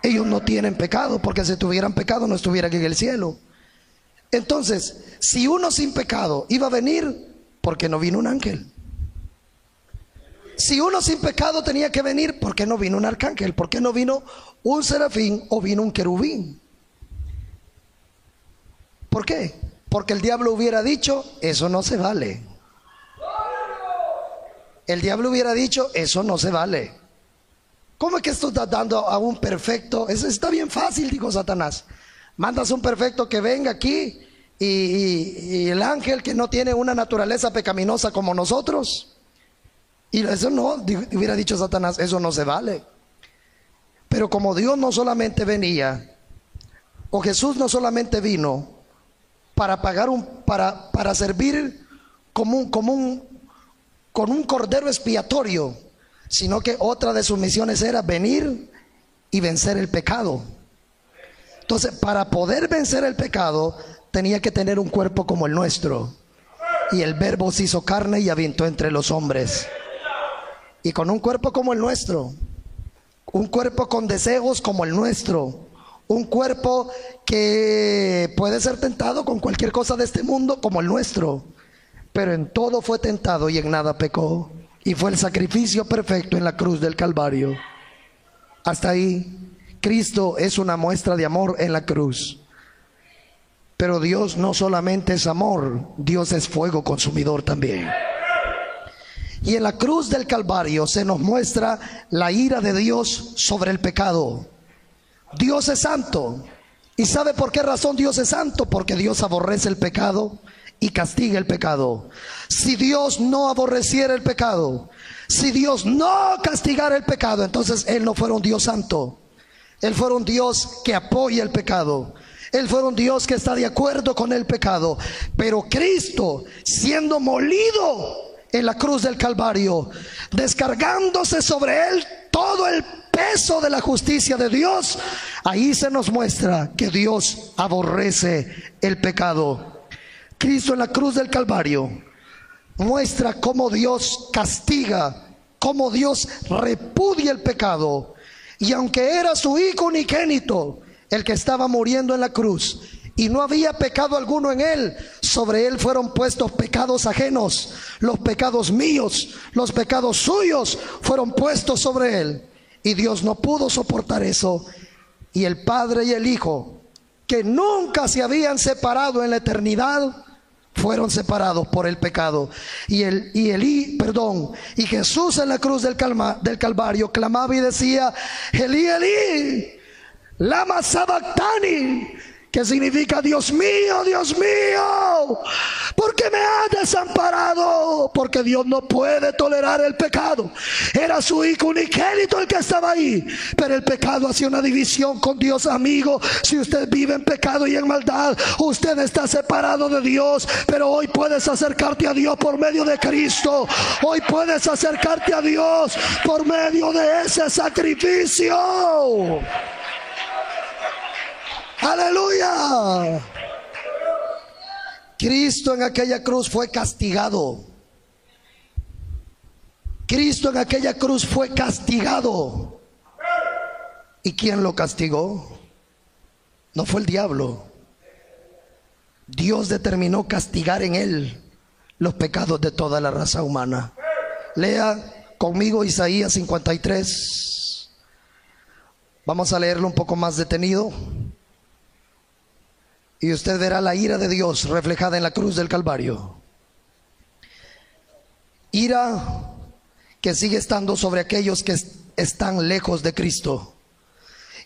Ellos no tienen pecado, porque si tuvieran pecado no estuvieran en el cielo. Entonces, si uno sin pecado iba a venir, ¿por qué no vino un ángel? Si uno sin pecado tenía que venir, ¿por qué no vino un arcángel? ¿Por qué no vino un serafín o vino un querubín? ¿Por qué? Porque el diablo hubiera dicho, eso no se vale. El diablo hubiera dicho, eso no se vale. ¿Cómo es que esto está dando a un perfecto? Eso está bien fácil, dijo Satanás. Mandas un perfecto que venga aquí y el ángel que no tiene una naturaleza pecaminosa como nosotros. Y eso no, hubiera dicho Satanás, eso no se vale. Pero como Dios no solamente venía, o Jesús no solamente vino para pagar para servir con un cordero expiatorio, sino que otra de sus misiones era venir y vencer el pecado. Entonces, para poder vencer el pecado, tenía que tener un cuerpo como el nuestro. Y el Verbo se hizo carne y habitó entre los hombres. Y con un cuerpo como el nuestro, un cuerpo con deseos como el nuestro, un cuerpo que puede ser tentado con cualquier cosa de este mundo como el nuestro, pero en todo fue tentado y en nada pecó. Y fue el sacrificio perfecto en la cruz del Calvario. Hasta ahí, Cristo es una muestra de amor en la cruz. Pero Dios no solamente es amor, Dios es fuego consumidor también. Y en la cruz del Calvario se nos muestra la ira de Dios sobre el pecado. Dios es santo. ¿Y sabe por qué razón Dios es santo? Porque Dios aborrece el pecado y castiga el pecado. Si Dios no aborreciera el pecado, si Dios no castigara el pecado, entonces Él no fuera un Dios santo. Él fuera un Dios que apoya el pecado. Él fuera un Dios que está de acuerdo con el pecado. Pero Cristo, siendo molido en la cruz del Calvario, descargándose sobre Él todo el peso de la justicia de Dios, ahí se nos muestra que Dios aborrece el pecado. Cristo en la cruz del Calvario muestra cómo Dios castiga, cómo Dios repudia el pecado. Y aunque era su hijo unigénito el que estaba muriendo en la cruz y no había pecado alguno en él, sobre él fueron puestos pecados ajenos. Los pecados míos, los pecados suyos fueron puestos sobre él. Y Dios no pudo soportar eso. Y el Padre y el Hijo, que nunca se habían separado en la eternidad, fueron separados por el pecado. Y Jesús en la cruz del Calvario clamaba y decía: Elí, Elí, lama sabactani, que significa: Dios mío, ¿por qué me has desamparado? Porque Dios no puede tolerar el pecado. Era su hijo unigénito el que estaba ahí, pero el pecado hacía una división con Dios. Amigo, si usted vive en pecado y en maldad, usted está separado de Dios. Pero hoy puedes acercarte a Dios por medio de Cristo. Hoy puedes acercarte a Dios por medio de ese sacrificio. ¡Aleluya! Cristo en aquella cruz fue castigado. Cristo en aquella cruz fue castigado. ¿Y quién lo castigó? No fue el diablo. Dios determinó castigar en él los pecados de toda la raza humana. Lea conmigo Isaías 53. Vamos a leerlo un poco más detenido. Y usted verá la ira de Dios reflejada en la cruz del Calvario. Ira que sigue estando sobre aquellos que están lejos de Cristo.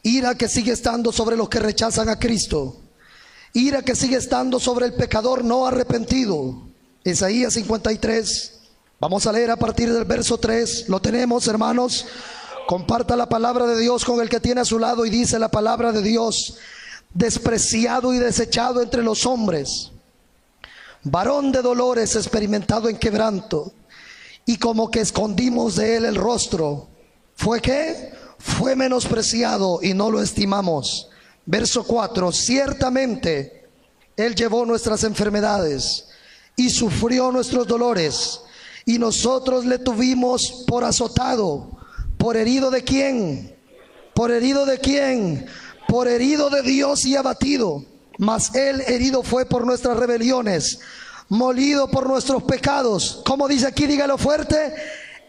Ira que sigue estando sobre los que rechazan a Cristo. Ira que sigue estando sobre el pecador no arrepentido. Isaías 53. Vamos a leer a partir del verso 3. ¿Lo tenemos, hermanos? Comparta la palabra de Dios con el que tiene a su lado y dice la palabra de Dios: despreciado y desechado entre los hombres, varón de dolores, experimentado en quebranto, y como que escondimos de él el rostro. ¿Fue qué? Fue menospreciado y no lo estimamos. Verso 4: ciertamente él llevó nuestras enfermedades y sufrió nuestros dolores, y nosotros le tuvimos por azotado, por herido de ¿quién? ¿Por herido de quién? Por herido de Dios y abatido. Mas Él herido fue por nuestras rebeliones, molido por nuestros pecados. ¿Cómo dice aquí? Dígalo fuerte.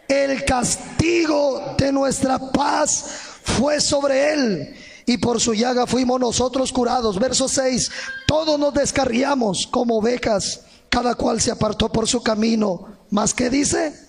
El castigo de nuestra paz fue sobre Él, y por su llaga fuimos nosotros curados. Verso 6. Todos nos descarriamos como ovejas, cada cual se apartó por su camino. ¿Mas qué dice?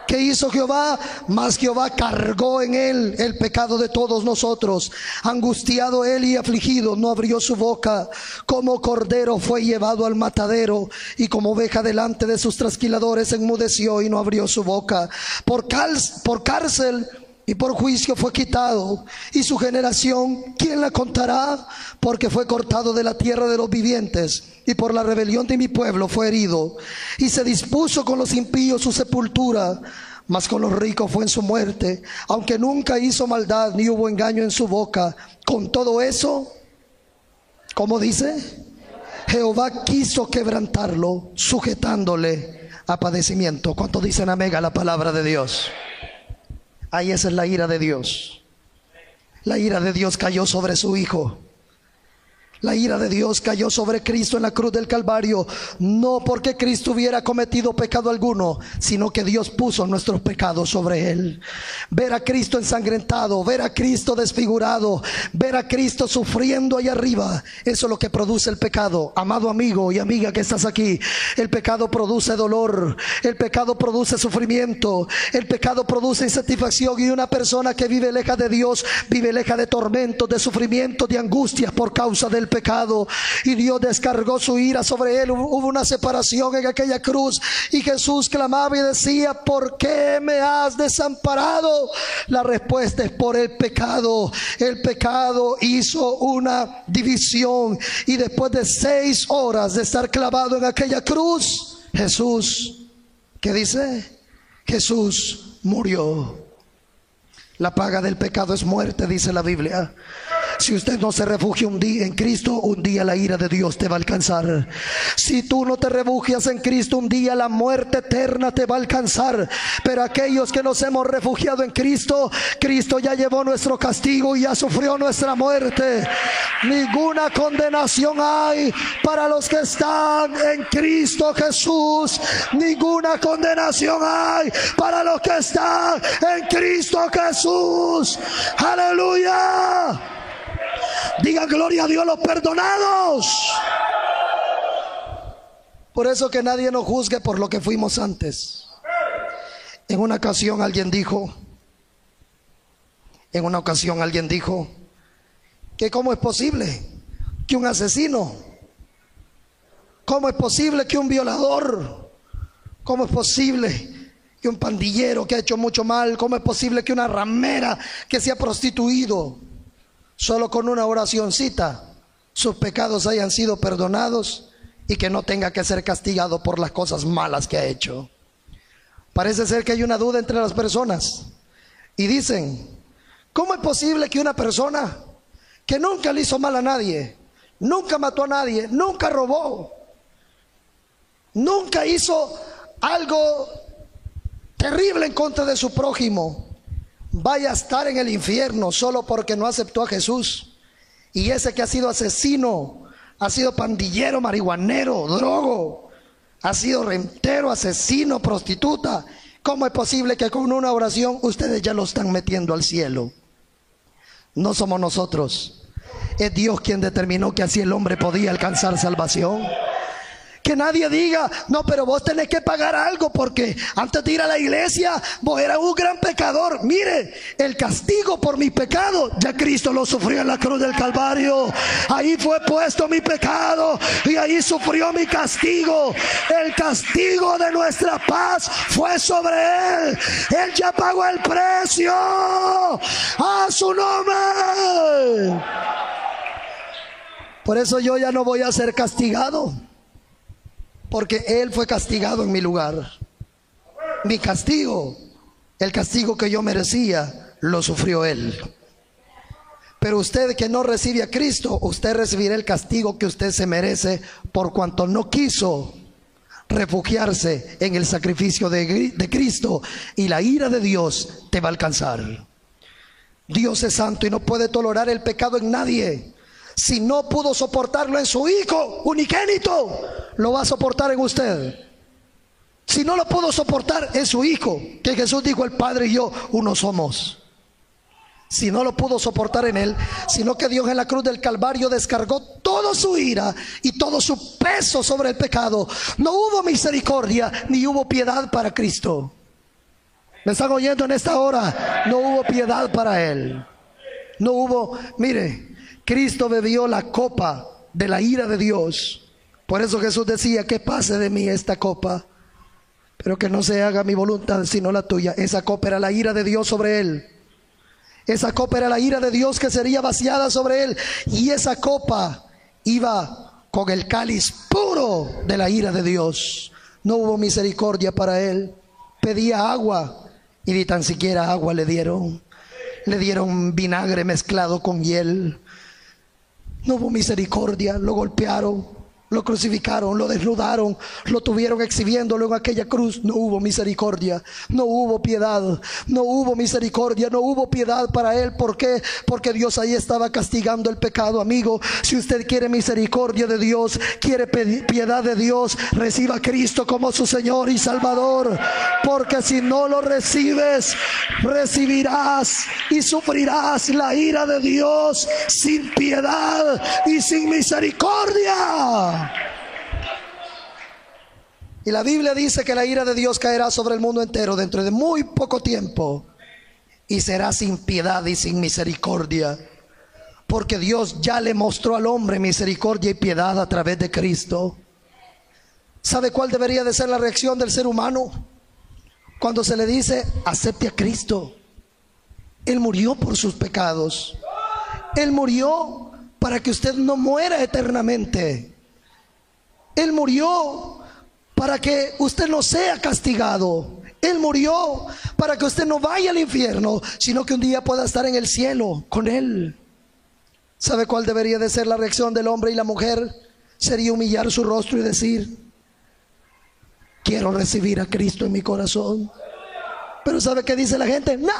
¿Qué hizo Jehová? Mas Jehová cargó en Él el pecado de todos nosotros. Angustiado Él y afligido, no abrió su boca. Como cordero fue llevado al matadero, y como oveja delante de sus trasquiladores enmudeció y no abrió su boca. Por cárcel y por juicio fue quitado, y su generación, ¿quién la contará? Porque fue cortado de la tierra de los vivientes, y por la rebelión de mi pueblo fue herido. Y se dispuso con los impíos su sepultura, mas con los ricos fue en su muerte. Aunque nunca hizo maldad, ni hubo engaño en su boca, con todo eso, ¿cómo dice? Jehová quiso quebrantarlo, sujetándole a padecimiento. ¿Cuántos dicen amén a la palabra de Dios? Ahí esa es la ira de Dios. La ira de Dios cayó sobre su Hijo. La ira de Dios cayó sobre Cristo en la cruz del Calvario, no porque Cristo hubiera cometido pecado alguno, sino que Dios puso nuestros pecados sobre Él. Ver a Cristo ensangrentado, ver a Cristo desfigurado, ver a Cristo sufriendo allá arriba, eso es lo que produce el pecado. Amado amigo y amiga que estás aquí, el pecado produce dolor, el pecado produce sufrimiento, el pecado produce insatisfacción, y una persona que vive lejos de Dios vive lejos de tormentos, de sufrimientos, de angustias por causa del pecado. Y Dios descargó su ira sobre Él. Hubo una separación en aquella cruz, y Jesús clamaba y decía: ¿por qué me has desamparado? La respuesta es por el pecado. El pecado hizo una división, y después de 6 horas de estar clavado en aquella cruz, Jesús, ¿qué dice? Jesús murió. La paga del pecado es muerte, dice la Biblia. Si usted no se refugia un día en Cristo, un día la ira de Dios te va a alcanzar. Si tú no te refugias en Cristo, un día la muerte eterna te va a alcanzar. Pero aquellos que nos hemos refugiado en Cristo, Cristo ya llevó nuestro castigo y ya sufrió nuestra muerte. Ninguna condenación hay para los que están en Cristo Jesús. Ninguna condenación hay para los que están en Cristo Jesús. Aleluya. Diga gloria a Dios los perdonados. Por eso que nadie nos juzgue por lo que fuimos antes. En una ocasión alguien dijo que cómo es posible que un asesino, cómo es posible que un violador, cómo es posible que un pandillero que ha hecho mucho mal, cómo es posible que una ramera que se ha prostituido, solo con una oracioncita sus pecados hayan sido perdonados y que no tenga que ser castigado por las cosas malas que ha hecho. Parece ser que hay una duda entre las personas y dicen: ¿cómo es posible que una persona que nunca le hizo mal a nadie, nunca mató a nadie, nunca robó, nunca hizo algo terrible en contra de su prójimo, vaya a estar en el infierno solo porque no aceptó a Jesús? Y ese que ha sido asesino, ha sido pandillero, marihuanero, drogo, ha sido rentero, asesino, prostituta, ¿cómo es posible que con una oración ustedes ya lo están metiendo al cielo? No somos nosotros, es Dios quien determinó que así el hombre podía alcanzar salvación. Que nadie diga: no, pero vos tenés que pagar algo porque antes de ir a la iglesia vos eras un gran pecador. Mire, el castigo por mi pecado ya Cristo lo sufrió en la cruz del Calvario. Ahí fue puesto mi pecado y ahí sufrió mi castigo. El castigo de nuestra paz fue sobre Él. Él ya pagó el precio. ¡A su nombre! Por eso yo ya no voy a ser castigado, porque Él fue castigado en mi lugar. Mi castigo, el castigo que yo merecía, lo sufrió Él. Pero usted que no recibe a Cristo, usted recibirá el castigo que usted se merece por cuanto no quiso refugiarse en el sacrificio de Cristo, y la ira de Dios te va a alcanzar. Dios es santo y no puede tolerar el pecado en nadie. Si no pudo soportarlo en su Hijo unigénito, lo va a soportar en usted. Si no lo pudo soportar en su Hijo, que Jesús dijo, el Padre y yo uno somos. Si no lo pudo soportar en Él, sino que Dios en la cruz del Calvario descargó toda su ira y todo su peso sobre el pecado, no hubo misericordia ni hubo piedad para Cristo. ¿Me están oyendo en esta hora? No hubo piedad para Él. No hubo, mire, Cristo bebió la copa de la ira de Dios. Por eso Jesús decía, que pase de mí esta copa, pero que no se haga mi voluntad sino la tuya. Esa copa era la ira de Dios sobre Él. Esa copa era la ira de Dios que sería vaciada sobre Él. Y esa copa iba con el cáliz puro de la ira de Dios. No hubo misericordia para Él. Pedía agua y ni tan siquiera agua le dieron. Le dieron vinagre mezclado con hiel. No hubo misericordia. Lo golpearon, lo crucificaron, lo desnudaron, lo tuvieron exhibiéndolo en aquella cruz. No hubo misericordia, no hubo piedad, no hubo misericordia, no hubo piedad para Él. ¿Por qué? Porque Dios ahí estaba castigando el pecado. Amigo, si usted quiere misericordia de Dios, quiere piedad de Dios, reciba a Cristo como su Señor y Salvador. Porque si no lo recibes, recibirás y sufrirás la ira de Dios sin piedad y sin misericordia. Y la Biblia dice que la ira de Dios caerá sobre el mundo entero dentro de muy poco tiempo, y será sin piedad y sin misericordia, porque Dios ya le mostró al hombre misericordia y piedad a través de Cristo. ¿Sabe cuál debería de ser la reacción del ser humano cuando se le dice acepte a Cristo? Él murió por sus pecados. Él murió para que usted no muera eternamente. Él murió para que usted no sea castigado. Él murió para que usted no vaya al infierno, sino que un día pueda estar en el cielo con Él. ¿Sabe cuál debería de ser la reacción del hombre y la mujer? Sería humillar su rostro y decir, quiero recibir a Cristo en mi corazón. Pero ¿sabe qué dice la gente? No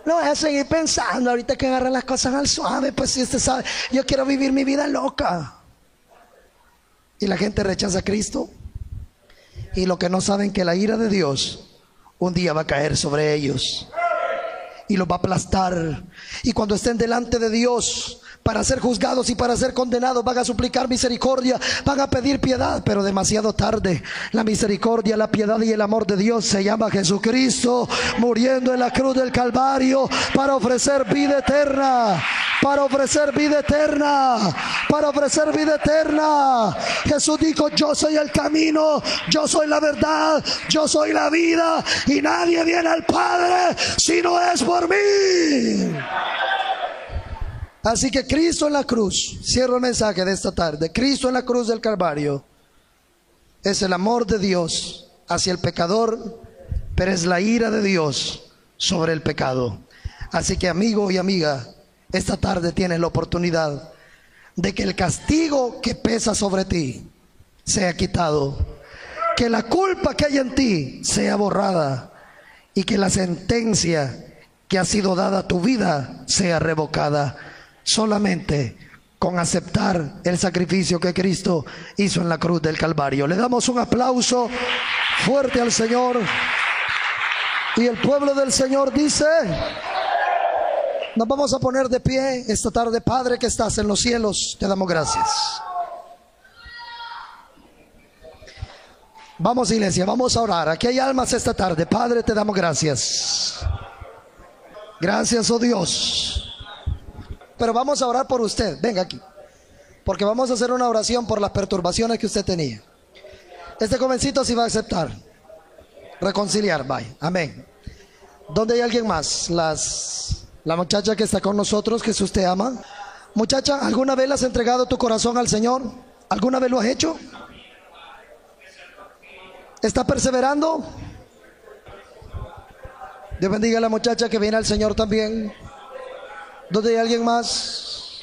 voy a seguir pensando, ahorita que agarran las cosas al suave, pues si usted sabe, yo quiero vivir mi vida loca. Y la gente rechaza a Cristo. Y lo que no saben, que la ira de Dios un día va a caer sobre ellos y los va a aplastar. Y cuando estén delante de Dios para ser juzgados y para ser condenados, van a suplicar misericordia, van a pedir piedad, pero demasiado tarde. La misericordia, la piedad y el amor de Dios se llama Jesucristo, muriendo en la cruz del Calvario para ofrecer vida eterna, para ofrecer vida eterna, para ofrecer vida eterna. Jesús dijo, yo soy el camino, yo soy la verdad, yo soy la vida, y nadie viene al Padre si no es por mí. Así que Cristo en la cruz, cierro el mensaje de esta tarde, Cristo en la cruz del Calvario es el amor de Dios hacia el pecador, pero es la ira de Dios sobre el pecado. Así que, amigo y amiga, esta tarde tienes la oportunidad de que el castigo que pesa sobre ti sea quitado, que la culpa que hay en ti sea borrada, y que la sentencia que ha sido dada a tu vida sea revocada, solamente con aceptar el sacrificio que Cristo hizo en la cruz del Calvario. Le damos un aplauso fuerte al Señor, y el pueblo del Señor dice, nos vamos a poner de pie esta tarde. Padre que estás en los cielos, te damos gracias. Vamos, iglesia, vamos a orar. Aquí hay almas esta tarde. Padre, te damos gracias. Gracias, oh Dios. Pero vamos a orar por usted. Venga aquí, porque vamos a hacer una oración por las perturbaciones que usted tenía. Este jovencito sí va a aceptar reconciliar. Bye. Amén. ¿Dónde hay alguien más? La muchacha que está con nosotros, que si usted ama. Muchacha, ¿alguna vez le has entregado tu corazón al Señor? ¿Alguna vez lo has hecho? ¿Está perseverando? Dios bendiga a la muchacha que viene al Señor también. ¿Dónde hay alguien más?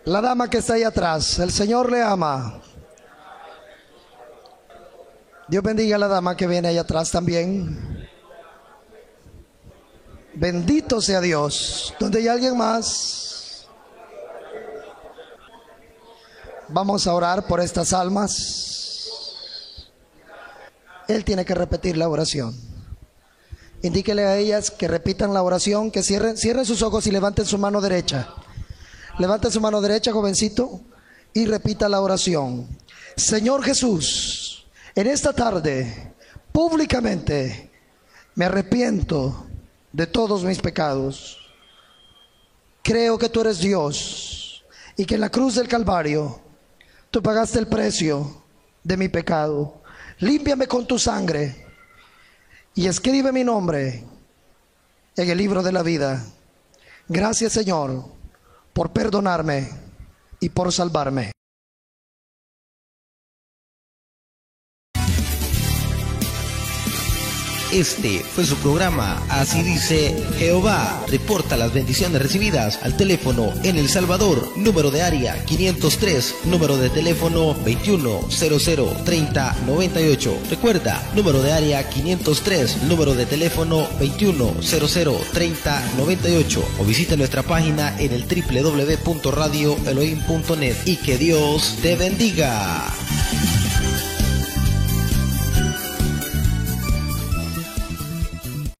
La dama que está ahí atrás, el Señor le ama. Dios bendiga a la dama que viene ahí atrás también. Bendito sea Dios. ¿Dónde hay alguien más? Vamos a orar por estas almas. Él tiene que repetir la oración. Indíquele a ellas que repitan la oración, que cierren sus ojos y levanten su mano derecha. Levanten su mano derecha, jovencito, y repita la oración. Señor Jesús, en esta tarde, públicamente, me arrepiento de todos mis pecados. Creo que tú eres Dios y que en la cruz del Calvario tú pagaste el precio de mi pecado. Límpiame con tu sangre y escribe mi nombre en el libro de la vida. Gracias, Señor, por perdonarme y por salvarme. Este fue su programa Así dice Jehová. Reporta las bendiciones recibidas al teléfono en El Salvador, número de área 503, número de teléfono 21003098. Recuerda, número de área 503, número de teléfono 21003098. O visite nuestra página en el www.radioelohim.net y que Dios te bendiga.